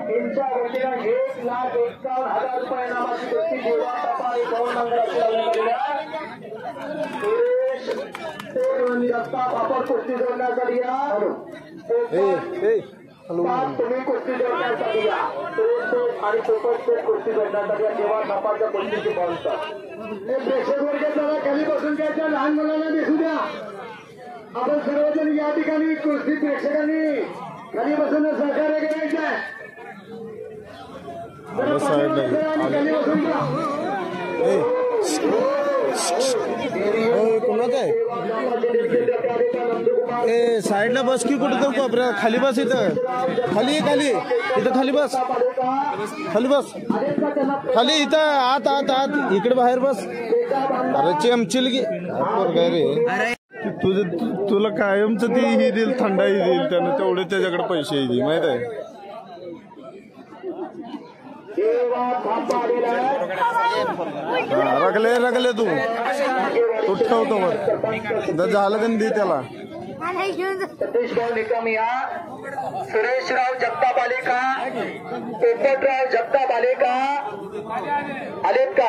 त्यांच्या वतीनं 1,51,000 रुपये नामाची कुस्ती देवा तपा भवन मंडळाची कुस्ती जोडण्यासाठी या तुम्ही कुस्ती जोडण्यासाठी या आणि कुस्ती जोडण्यासाठी या देवा तपाच्या कुस्तीची भावना प्रेक्षक वर्गाला खाली बसून घ्यायच्या लहान मुलांना दिसू द्या आपण सर्वजण या ठिकाणी कुस्ती प्रेक्षकांनी खाली बसून सहकार्य करायचं आहे खाली बसून घ्या कोणाच आहे ए साईडला बस की कुठं तर कोपऱ्या खाली बस इथं खाली खाली इथं खाली बस खाली इथं आत आत आत इकडे बाहेर बस अरे चमचिल की काय रे तुला कायमच ती ही देईल थंडाई देईल त्यानं तेवढे त्याच्याकडे पैसे देईल माहित आहे रगले तू ठेवतो मग झालं का दे त्याला सतीशभाऊ निकम या सुरेशराव जगताप आले का पोपटराव जगताप आले का आलेत का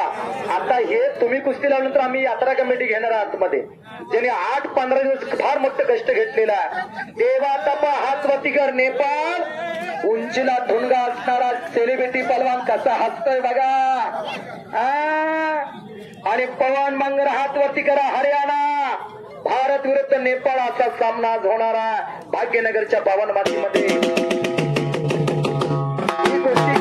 आता हे तुम्ही कुस्ती लावल्यानंतर आम्ही यात्रा कमिटी घेणार आतमध्ये ज्यांनी 8-15 दिवस फार मोठं कष्ट घेतलेलं आहे देवा तपा हातवतीकर नेपाळ उंचीला ठुणगा असणारा सेलिब्रिटी पलवान कसा हसतोय बघा आणि पवन मंगर हातवरती करा हरियाणा भारत विरुद्ध नेपाळ असा सामना होणारा भाग्यनगरच्या पावन मातीमध्ये ही गोष्टी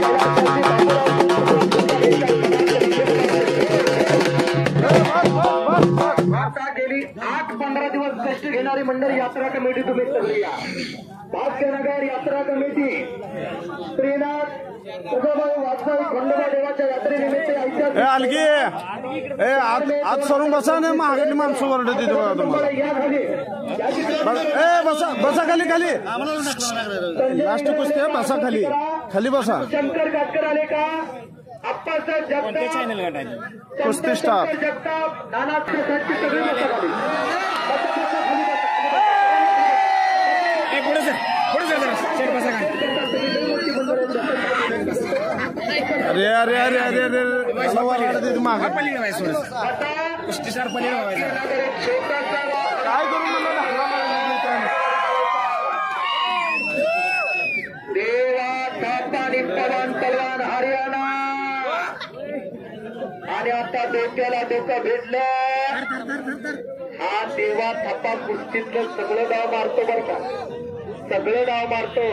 आता गेली 8-15 दिवस कष्ट घेणारी मंडळी यात्रा कमिटी तुम्ही ठरली भाग्यनगर यात्रा कमिटी श्रीनाथ वाजपेयी खंडोबा देवाच्या यात्रेनिमित्त आज सरून बसा ना महागडी माणसं वरडत तिथे बघा तुम्हाला बसा खाली खाली लास्ट कुस्ती आहे बसा खाली खाली बसा शंकर काटकर आले का आप्पासाहेब जगताप कुस्ती स्टार जगताप नाना सगळी अरे अरे अरे अरे अरे माग काय करू देवा थापानी पलवान हरियाणा आणि आता डोक्याला डोकं भेटलं हा देवा थापा कुस्तीतलं सगळं डाव मारतो बरं का सगळं डाव मारतो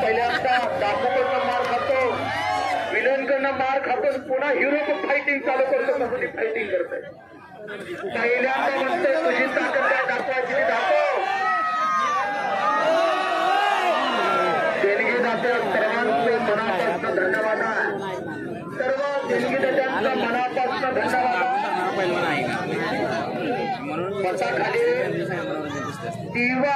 पहिल्यांदा डाकूकडनं मार खातो विलनकडनं मार खातो पुन्हा हिरो फायटिंग चालू करतो कसली फायटिंग करतोय पहिल्यांदा म्हणतोय तुझी ताकद काय दाखवायची दाखव देणगी दाते सर्वांचे मनापासून धन्यवाद सर्व देणगी दात्यांचा मनापासून धन्यवाद बसा खाली दिवा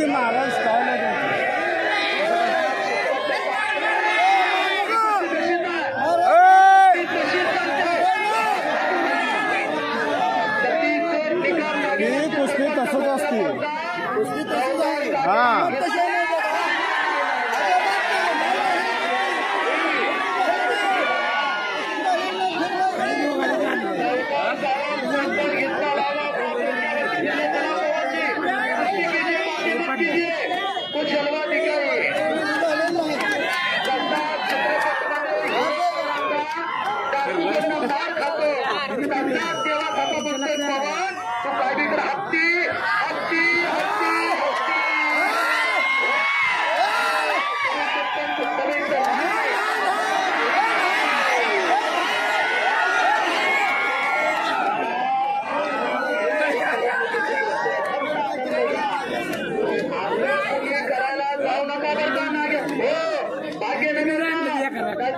महाराज काय कुस्ती तसंच असते हा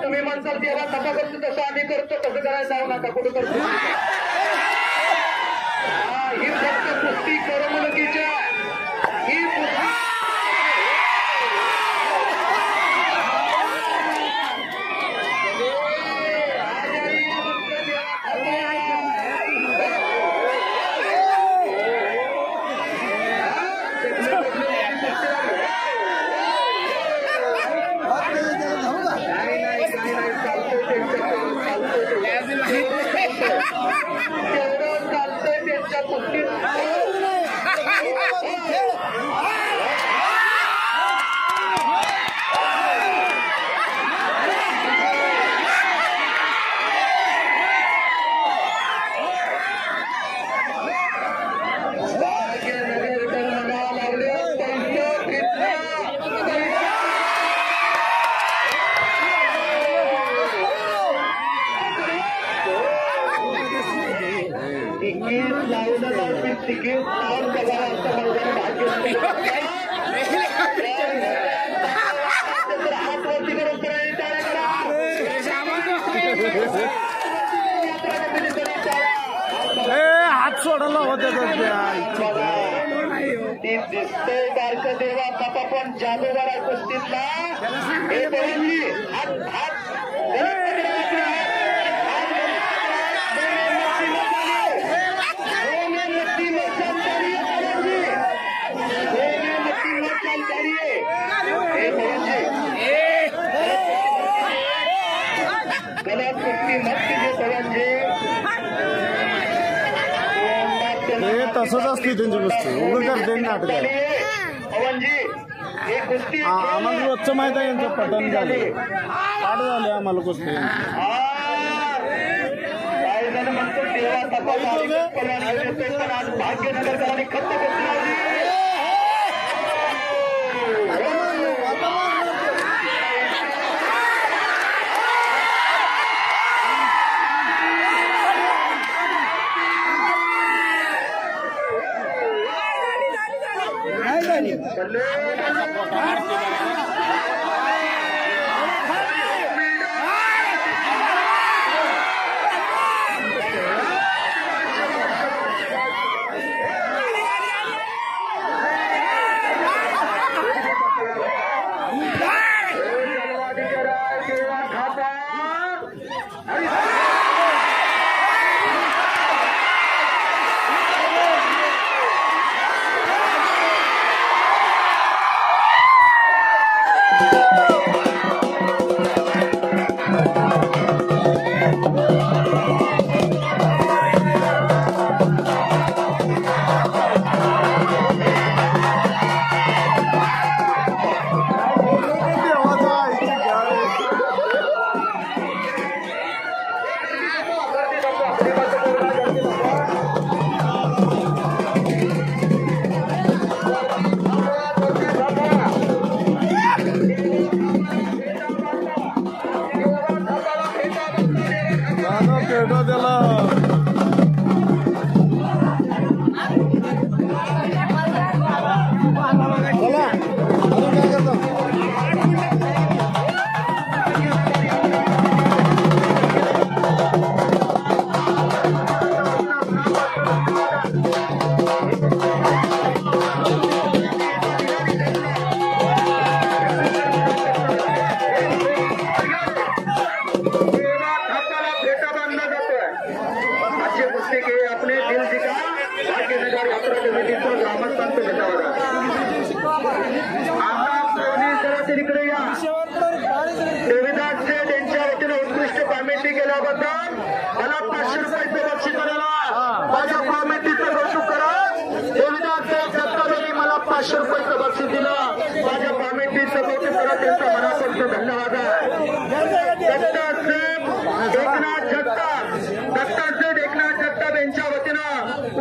तुम्ही म्हणसाल देवा तपा करतो तसं आम्ही करतो तसं करायला जाऊ नका कुठं करतो ही फक्त कुस्ती करमणुकीच्या ही हात वरती करून तळाई टाळ्या करा. हात सोडायला होत्या ती दिसतंय बारकं देवा बापा पण जादूगार आहे कुस्तीतला. हे बघी हात हात गलत कुस्ती मत कीजिए पवनजी. हे तसंच असते त्यांची गोष्ट उघड करते नाटक पवनजी हे कुस्ती आम्हाला रोजचं माहित आहे यांचं पतन झाले पाठ झाले आम्हाला कुस्ती. काही जण म्हणतो देवा तपास पण आज भाग्यनगरकरांनी खत कुस्ती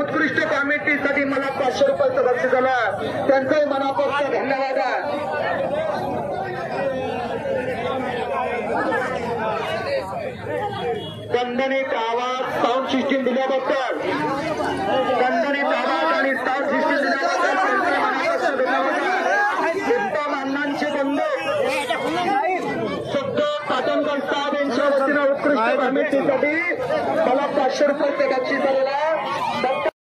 उत्कृष्ट कॉमेंट्रीसाठी मला 500 रुपयाचं बक्षीस झालं. त्यांचंही मनापासून धन्यवाद आहे. दणदणीत आवाज साऊंड सिस्टीम दिल्याबद्दल दणदणीत आवाज आणि साऊंड सिस्टीम दिल्याबद्दल त्यांचे मनापासून धन्यवाद आहे. उत्तम अण्णांचे बंधू सद्द पाटणकर साहेब यांच्या वतीनं उत्कृष्ट कॉमेंट्रीसाठी मला 500 रुपयाचं बक्षीस झालेलं आहे.